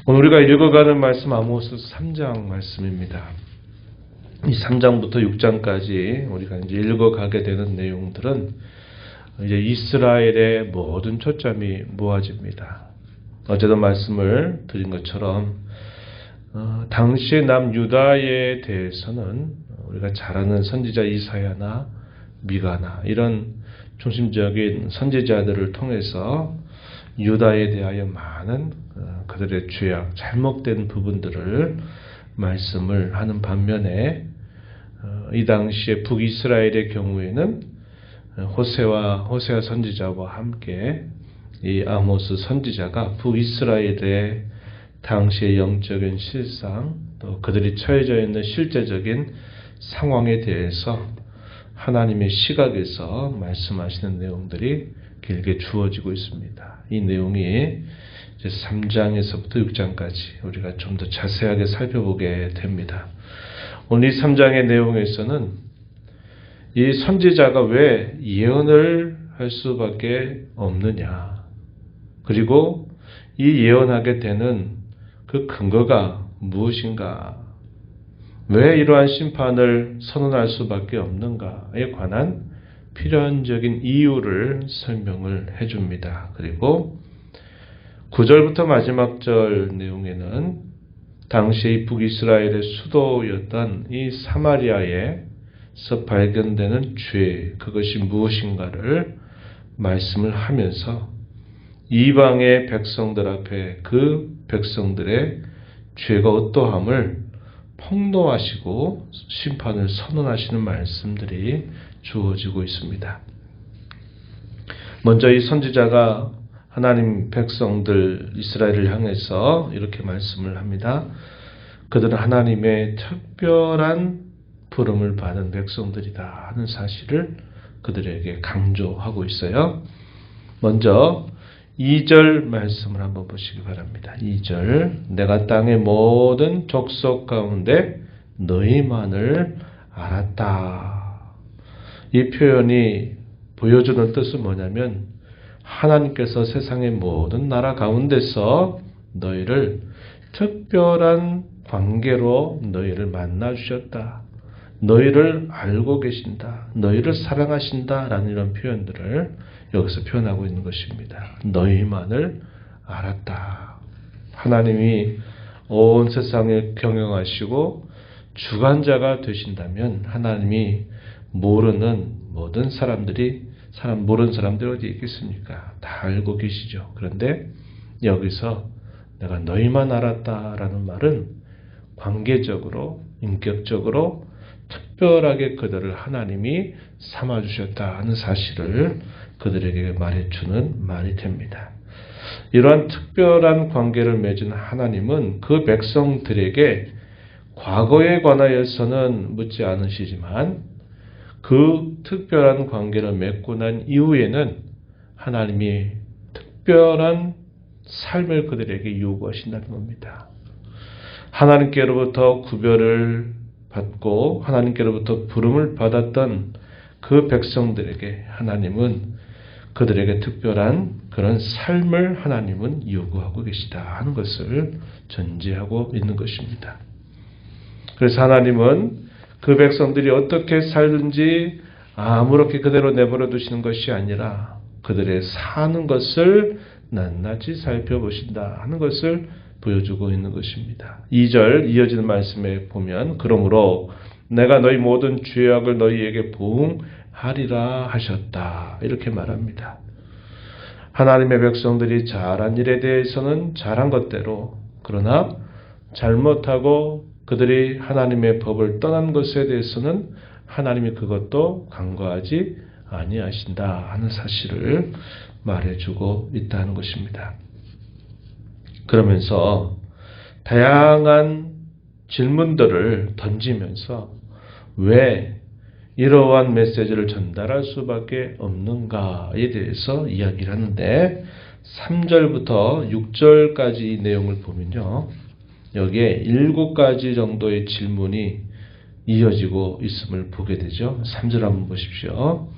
오늘 우리가 읽어가는 말씀 아모스 3장 말씀입니다. 이 3장부터 6장까지 우리가 이제 읽어가게 되는 내용들은 이제 이스라엘의 모든 초점이 모아집니다. 어제도 말씀을 드린 것처럼 당시의 남유다에 대해서는 우리가 잘 아는 선지자 이사야나 미가나 이런 중심적인 선지자들을 통해서 유다에 대하여 많은 그들의 죄악, 잘못된 부분들을 말씀을 하는 반면에 이 당시에 북이스라엘의 경우에는 호세아 선지자와 함께 이 아모스 선지자가 북이스라엘의 당시의 영적인 실상, 또 그들이 처해져 있는 실제적인 상황에 대해서 하나님의 시각에서 말씀하시는 내용들이 길게 주어지고 있습니다. 이 내용이 이제 3장에서부터 6장까지 우리가 좀 더 자세하게 살펴보게 됩니다. 오늘 이 3장의 내용에서는 이 선지자가 왜 예언을 할 수밖에 없느냐, 그리고 이 예언하게 되는 그 근거가 무엇인가, 왜 이러한 심판을 선언할 수밖에 없는가에 관한 필연적인 이유를 설명을 해줍니다. 그리고 9절부터 마지막 절 내용에는 당시 북이스라엘의 수도였던 이 사마리아에서 발견되는 죄, 그것이 무엇인가를 말씀을 하면서 이방의 백성들 앞에 그 백성들의 죄가 어떠함을 폭로하시고 심판을 선언하시는 말씀들이 주어지고 있습니다. 먼저 이 선지자가 하나님 백성들 이스라엘을 향해서 이렇게 말씀을 합니다. 그들은 하나님의 특별한 부름을 받은 백성들이다 하는 사실을 그들에게 강조하고 있어요. 먼저 2절 말씀을 한번 보시기 바랍니다. 2절, 내가 땅의 모든 족속 가운데 너희만을 알았다. 이 표현이 보여주는 뜻은 뭐냐면 하나님께서 세상의 모든 나라 가운데서 너희를 특별한 관계로 너희를 만나 주셨다. 너희를 알고 계신다. 너희를 사랑하신다. 라는 이런 표현들을 여기서 표현하고 있는 것입니다. 너희만을 알았다. 하나님이 온 세상을 경영하시고 주관자가 되신다면 하나님이 모르는 모든 모르는 사람들이 어디 있겠습니까? 다 알고 계시죠. 그런데 여기서 내가 너희만 알았다라는 말은 관계적으로, 인격적으로 특별하게 그들을 하나님이 삼아주셨다 하는 사실을 그들에게 말해주는 말이 됩니다. 이러한 특별한 관계를 맺은 하나님은 그 백성들에게 과거에 관하여서는 묻지 않으시지만 그 특별한 관계를 맺고 난 이후에는 하나님이 특별한 삶을 그들에게 요구하신다는 겁니다. 하나님께로부터 구별을 받고 하나님께로부터 부름을 받았던 그 백성들에게 하나님은 그들에게 특별한 그런 삶을 하나님은 요구하고 계시다 하는 것을 전제하고 있는 것입니다. 그래서 하나님은 그 백성들이 어떻게 살든지 아무렇게 그대로 내버려 두시는 것이 아니라 그들의 사는 것을 낱낱이 살펴보신다 하는 것을 보여주고 있는 것입니다. 2절 이어지는 말씀에 보면 그러므로 내가 너희 모든 죄악을 너희에게 보응하리라 하셨다 이렇게 말합니다. 하나님의 백성들이 잘한 일에 대해서는 잘한 것대로, 그러나 잘못하고 그들이 하나님의 법을 떠난 것에 대해서는 하나님이 그것도 간과하지 아니하신다 하는 사실을 말해주고 있다는 것입니다. 그러면서 다양한 질문들을 던지면서 왜 이러한 메시지를 전달할 수밖에 없는가에 대해서 이야기를 하는데 3절부터 6절까지 이 내용을 보면요. 여기에 7가지 정도의 질문이 이어지고 있음을 보게 되죠. 3절 한번 보십시오.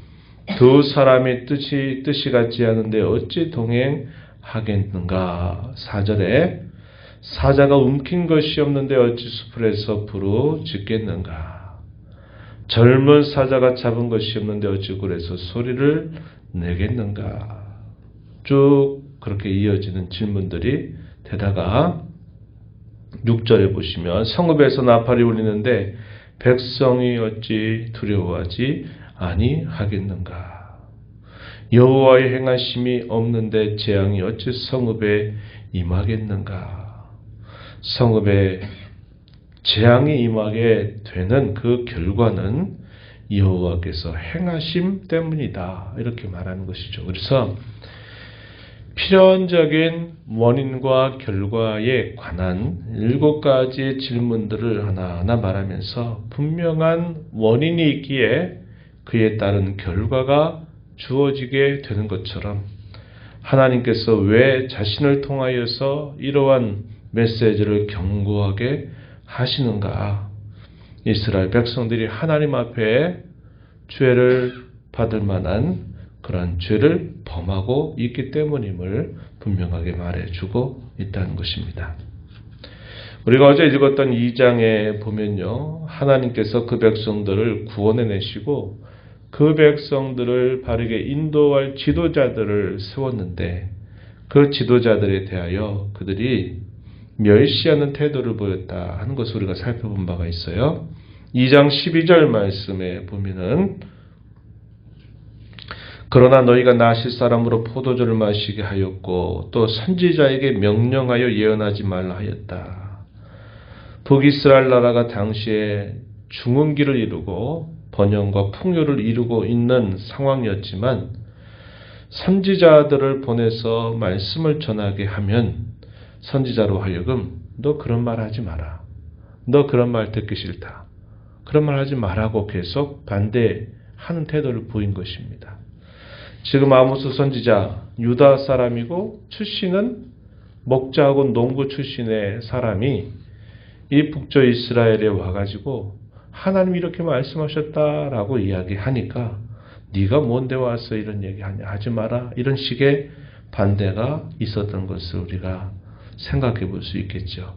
두 사람의 뜻이 같지 않은데 어찌 동행하겠는가. 4절에 사자가 움킨 것이 없는데 어찌 수풀에서 부르짖겠는가? 젊은 사자가 잡은 것이 없는데 어찌 굴에서 소리를 내겠는가? 쭉 그렇게 이어지는 질문들이 되다가 6절에 보시면 성읍에서 나팔이 울리는데 백성이 어찌 두려워하지 아니하겠는가? 여호와의 행하심이 없는데 재앙이 어찌 성읍에 임하겠는가? 성읍에 재앙이 임하게 되는 그 결과는 여호와께서 행하심 때문이다. 이렇게 말하는 것이죠. 그래서 필연적인 원인과 결과에 관한 7가지의 질문들을 하나하나 말하면서 분명한 원인이 있기에 그에 따른 결과가 주어지게 되는 것처럼 하나님께서 왜 자신을 통하여서 이러한 메시지를 경고하게 하시는가? 이스라엘 백성들이 하나님 앞에 죄를 받을 만한 그러한 죄를 범하고 있기 때문임을 분명하게 말해주고 있다는 것입니다. 우리가 어제 읽었던 2장에 보면요, 하나님께서 그 백성들을 구원해내시고 그 백성들을 바르게 인도할 지도자들을 세웠는데 그 지도자들에 대하여 그들이 멸시하는 태도를 보였다 하는 것을 우리가 살펴본 바가 있어요. 2장 12절 말씀에 보면은 그러나 너희가 나실 사람으로 포도주를 마시게 하였고 또 선지자에게 명령하여 예언하지 말라 하였다. 북이스라엘 나라가 당시에 중흥기를 이루고 번영과 풍요를 이루고 있는 상황이었지만 선지자들을 보내서 말씀을 전하게 하면 선지자로 하여금 너 그런 말 하지 마라. 너 그런 말 듣기 싫다. 그런 말 하지 말라고 계속 반대하는 태도를 보인 것입니다. 지금 아모스 선지자 유다 사람이고 출신은 목자하고 농부 출신의 사람이 이 북쪽 이스라엘에 와가지고 하나님이 이렇게 말씀하셨다라고 이야기하니까 네가 뭔데 와서 이런 얘기하냐 하지 마라 이런 식의 반대가 있었던 것을 우리가 생각해 볼 수 있겠죠.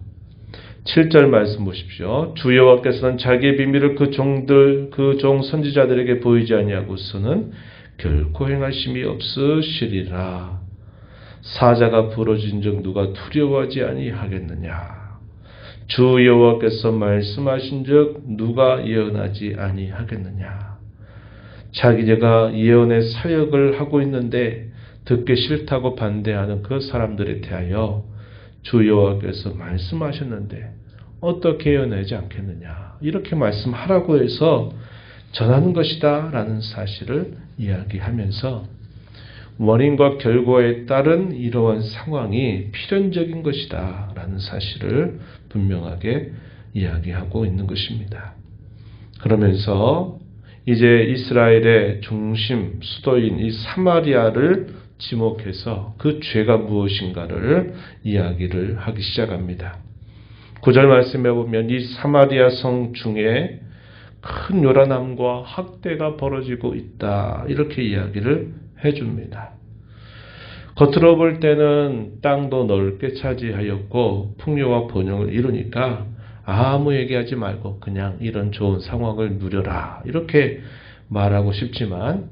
7절 말씀 보십시오. 주 여호와께서는 자기의 비밀을 그 종 선지자들에게 보이지 아니하고서는 결코 행하심이 없으시리라. 사자가 부러진즉 누가 두려워하지 아니하겠느냐. 주 여호와께서 말씀하신즉 누가 예언하지 아니하겠느냐. 자기가 예언의 사역을 하고 있는데 듣기 싫다고 반대하는 그 사람들에 대하여 주 여호와께서 말씀하셨는데 어떻게 예언하지 않겠느냐. 이렇게 말씀하라고 해서 전하는 것이다 라는 사실을 이야기하면서 원인과 결과에 따른 이러한 상황이 필연적인 것이다 라는 사실을 분명하게 이야기하고 있는 것입니다. 그러면서 이제 이스라엘의 중심 수도인 이 사마리아를 지목해서 그 죄가 무엇인가를 이야기를 하기 시작합니다. 9절 말씀에 보면 이 사마리아 성 중에 큰 요란함과 학대가 벌어지고 있다. 이렇게 이야기를 해줍니다. 겉으로 볼 때는 땅도 넓게 차지하였고 풍요와 번영을 이루니까 아무 얘기하지 말고 그냥 이런 좋은 상황을 누려라. 이렇게 말하고 싶지만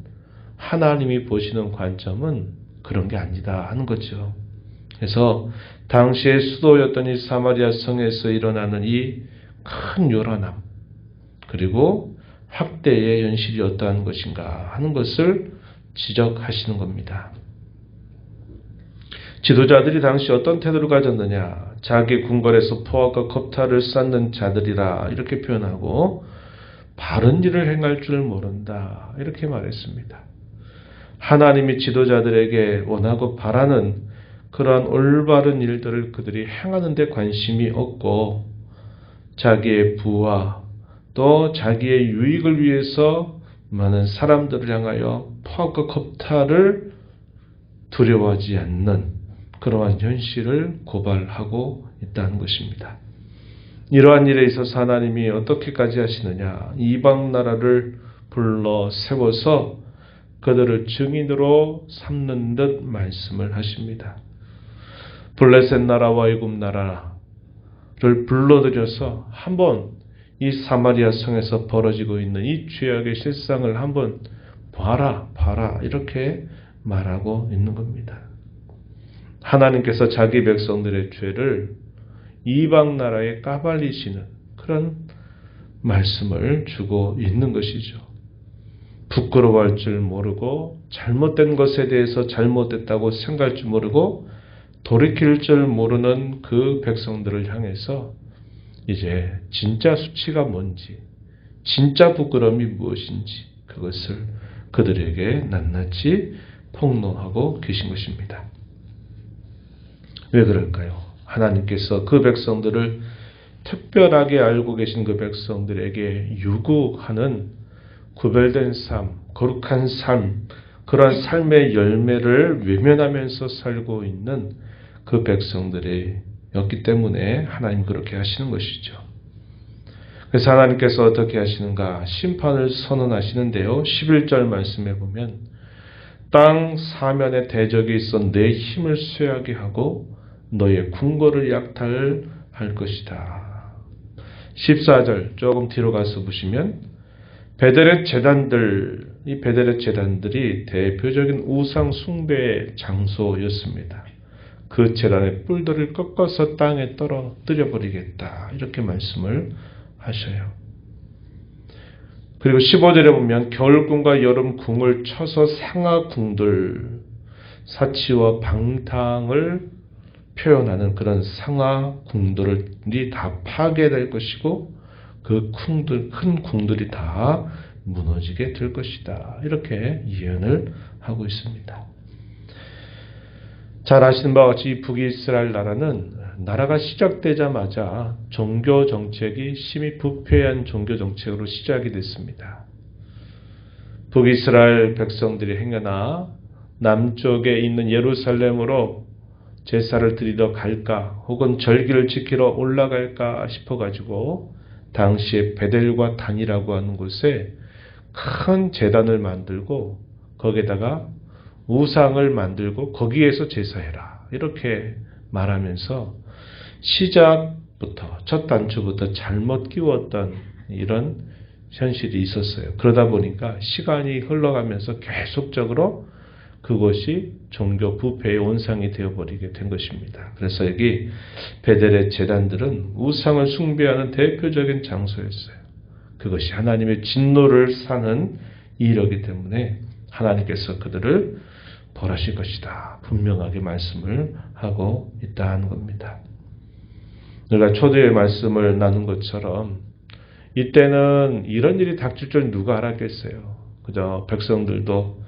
하나님이 보시는 관점은 그런 게 아니다 하는 거죠. 그래서 당시의 수도였던 이 사마리아 성에서 일어나는 이 큰 요란함 그리고 학대의 현실이 어떠한 것인가 하는 것을 지적하시는 겁니다. 지도자들이 당시 어떤 태도를 가졌느냐. 자기 궁궐에서 포악과 겁탈을 쌓는 자들이라 이렇게 표현하고 바른 일을 행할 줄 모른다 이렇게 말했습니다. 하나님이 지도자들에게 원하고 바라는 그러한 올바른 일들을 그들이 행하는 데 관심이 없고 자기의 부와 또 자기의 유익을 위해서 많은 사람들을 향하여 포악과 겁탈을 두려워하지 않는 그러한 현실을 고발하고 있다는 것입니다. 이러한 일에 있어서 하나님이 어떻게까지 하시느냐. 이방 나라를 불러 세워서 그들을 증인으로 삼는 듯 말씀을 하십니다. 블레셋 나라와 애굽 나라 불러들여서 한번 이 사마리아 성에서 벌어지고 있는 이 죄악의 실상을 한번 봐라 이렇게 말하고 있는 겁니다. 하나님께서 자기 백성들의 죄를 이방 나라에 까발리시는 그런 말씀을 주고 있는 것이죠. 부끄러워할 줄 모르고 잘못된 것에 대해서 잘못됐다고 생각할 줄 모르고 돌이킬 줄 모르는 그 백성들을 향해서 이제 진짜 수치가 뭔지, 진짜 부끄러움이 무엇인지 그것을 그들에게 낱낱이 폭로하고 계신 것입니다. 왜 그럴까요? 하나님께서 그 백성들을 특별하게 알고 계신 그 백성들에게 요구하는 구별된 삶, 거룩한 삶, 그러한 삶의 열매를 외면하면서 살고 있는 그 백성들이었기 때문에 하나님 그렇게 하시는 것이죠. 그래서 하나님께서 어떻게 하시는가? 심판을 선언하시는데요. 11절 말씀에 보면 땅 사면에 대적이 있어 내 힘을 쇠하게 하고 너의 궁궐을 약탈할 것이다. 14절 조금 뒤로 가서 보시면 베델의 제단들, 이 베델의 제단들이 대표적인 우상 숭배의 장소였습니다. 그 제단의 뿔들을 꺾어서 땅에 떨어뜨려 버리겠다. 이렇게 말씀을 하셔요. 그리고 15절에 보면 겨울궁과 여름궁을 쳐서 상하궁들, 사치와 방탕을 표현하는 그런 상하궁들이 다 파괴될 것이고 그 큰 궁들이 다 무너지게 될 것이다. 이렇게 예언을 하고 있습니다. 잘 아시는 바와 같이 북이스라엘 나라는 나라가 시작되자마자 종교 정책이 심히 부패한 종교 정책으로 시작이 됐습니다. 북이스라엘 백성들이 행여나 남쪽에 있는 예루살렘으로 제사를 드리러 갈까 혹은 절기를 지키러 올라갈까 싶어가지고 당시에 베델과 단이라고 하는 곳에 큰 제단을 만들고 거기에다가 우상을 만들고 거기에서 제사해라 이렇게 말하면서 시작부터 첫 단추부터 잘못 끼웠던 이런 현실이 있었어요. 그러다 보니까 시간이 흘러가면서 계속적으로 그것이 종교 부패의 온상이 되어버리게 된 것입니다. 그래서 여기 베델의 제단들은 우상을 숭배하는 대표적인 장소였어요. 그것이 하나님의 진노를 사는 일이기 때문에 하나님께서 그들을 벌하실 것이다. 분명하게 말씀을 하고 있다는 겁니다. 우리가 초대의 말씀을 나눈 것처럼 이때는 이런 일이 닥칠 줄 누가 알았겠어요. 그저 백성들도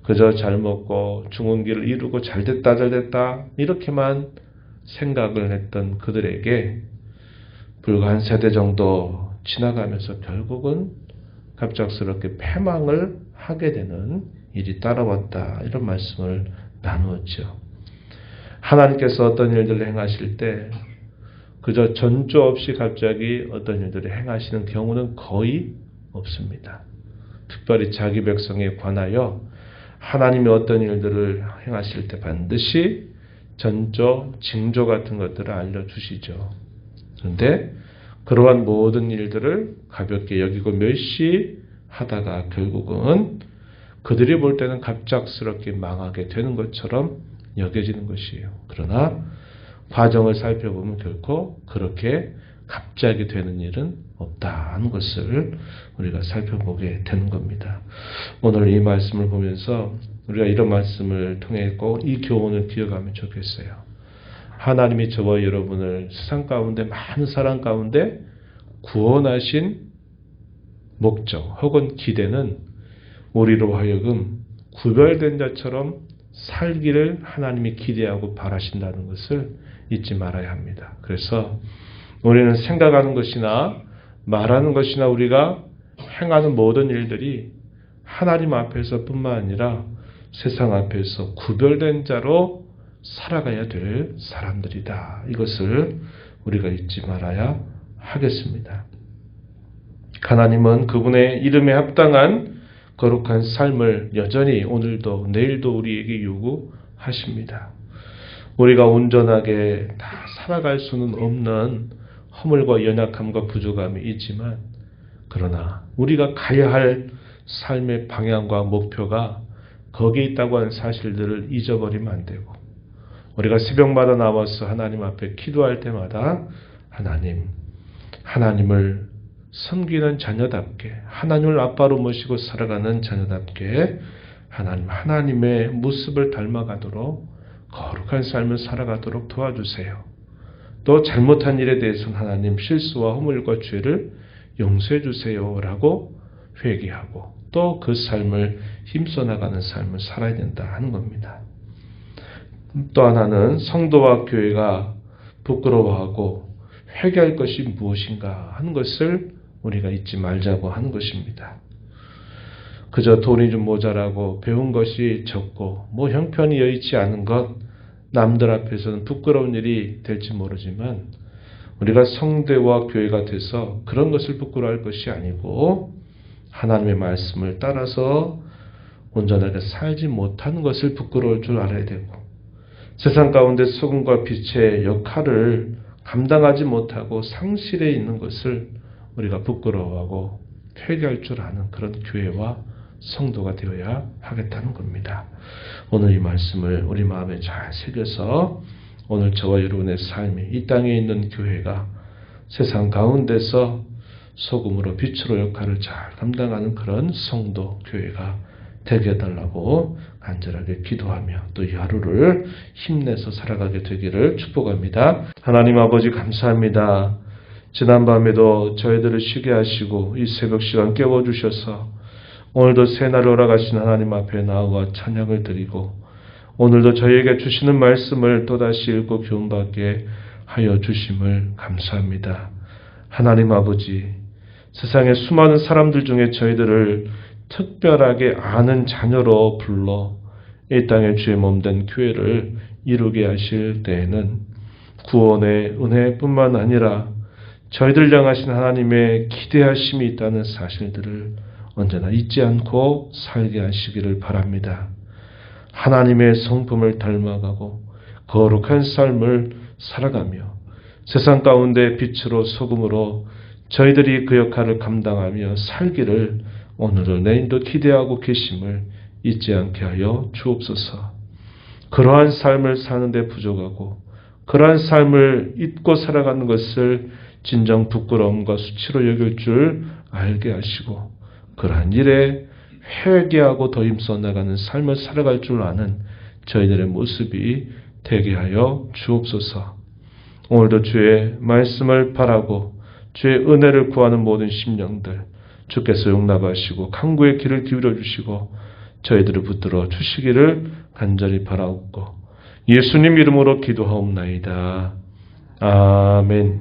그저 잘 먹고 죽은 길을 이루고 잘됐다 이렇게만 생각을 했던 그들에게 불과 한 세대 정도 지나가면서 결국은 갑작스럽게 패망을 하게 되는 일이 따라왔다. 이런 말씀을 나누었죠. 하나님께서 어떤 일들을 행하실 때 그저 전조 없이 갑자기 어떤 일들을 행하시는 경우는 거의 없습니다. 특별히 자기 백성에 관하여 하나님이 어떤 일들을 행하실 때 반드시 전조, 징조 같은 것들을 알려주시죠. 그런데 그러한 모든 일들을 가볍게 여기고 멸시하다가 결국은 그들이 볼 때는 갑작스럽게 망하게 되는 것처럼 여겨지는 것이에요. 그러나 과정을 살펴보면 결코 그렇게 갑자기 되는 일은 없다는 것을 우리가 살펴보게 되는 겁니다. 오늘 이 말씀을 보면서 우리가 이런 말씀을 통해 꼭 이 교훈을 기억하면 좋겠어요. 하나님이 저와 여러분을 세상 가운데 많은 사람 가운데 구원하신 목적 혹은 기대는 우리로 하여금 구별된 자처럼 살기를 하나님이 기대하고 바라신다는 것을 잊지 말아야 합니다. 그래서 우리는 생각하는 것이나 말하는 것이나 우리가 행하는 모든 일들이 하나님 앞에서 뿐만 아니라 세상 앞에서 구별된 자로 살아가야 될 사람들이다. 이것을 우리가 잊지 말아야 하겠습니다. 하나님은 그분의 이름에 합당한 거룩한 삶을 여전히 오늘도 내일도 우리에게 요구하십니다. 우리가 온전하게 다 살아갈 수는 없는 허물과 연약함과 부족함이 있지만, 그러나 우리가 가야 할 삶의 방향과 목표가 거기에 있다고 하는 사실들을 잊어버리면 안 되고, 우리가 새벽마다 나와서 하나님 앞에 기도할 때마다 하나님을 섬기는 자녀답게, 하나님을 아빠로 모시고 살아가는 자녀답게 하나님의 모습을 닮아가도록 거룩한 삶을 살아가도록 도와주세요. 또 잘못한 일에 대해서는 하나님 실수와 허물과 죄를 용서해 주세요 라고 회개하고 또 그 삶을 힘써 나가는 삶을 살아야 된다 하는 겁니다. 또 하나는 성도와 교회가 부끄러워하고 회개할 것이 무엇인가 하는 것을 우리가 잊지 말자고 하는 것입니다. 그저 돈이 좀 모자라고 배운 것이 적고 형편이 여의치 않은 것, 남들 앞에서는 부끄러운 일이 될지 모르지만 우리가 성도와 교회가 돼서 그런 것을 부끄러워할 것이 아니고 하나님의 말씀을 따라서 온전하게 살지 못하는 것을 부끄러울 줄 알아야 되고, 세상 가운데 소금과 빛의 역할을 감당하지 못하고 상실해 있는 것을 우리가 부끄러워하고 회개할 줄 아는 그런 교회와 성도가 되어야 하겠다는 겁니다. 오늘 이 말씀을 우리 마음에 잘 새겨서 오늘 저와 여러분의 삶이 이 땅에 있는 교회가 세상 가운데서 소금으로 빛으로 역할을 잘 감당하는 그런 성도 교회가 되게 해달라고 간절하게 기도하며 또 이 하루를 힘내서 살아가게 되기를 축복합니다. 하나님 아버지 감사합니다. 지난밤에도 저희들을 쉬게 하시고 이 새벽 시간 깨워주셔서 오늘도 새날을 허락하신 하나님 앞에 나와 찬양을 드리고 오늘도 저희에게 주시는 말씀을 또다시 읽고 교훈받게 하여 주심을 감사합니다. 하나님 아버지, 세상의 수많은 사람들 중에 저희들을 특별하게 아는 자녀로 불러 이 땅에 주의 몸된 교회를 이루게 하실 때에는 구원의 은혜뿐만 아니라 저희들 향하신 하나님의 기대하심이 있다는 사실들을 언제나 잊지 않고 살게 하시기를 바랍니다. 하나님의 성품을 닮아가고 거룩한 삶을 살아가며 세상 가운데 빛으로 소금으로 저희들이 그 역할을 감당하며 살기를 오늘도 내일도 기대하고 계심을 잊지 않게 하여 주옵소서. 그러한 삶을 사는데 부족하고 그러한 삶을 잊고 살아가는 것을 진정 부끄러움과 수치로 여길 줄 알게 하시고 그러한 일에 회개하고 더 힘써 나가는 삶을 살아갈 줄 아는 저희들의 모습이 되게 하여 주옵소서. 오늘도 주의 말씀을 바라고 주의 은혜를 구하는 모든 심령들 주께서 용납하시고 강구의 길을 기울여 주시고 저희들을 붙들어 주시기를 간절히 바라옵고 예수님 이름으로 기도하옵나이다. 아멘.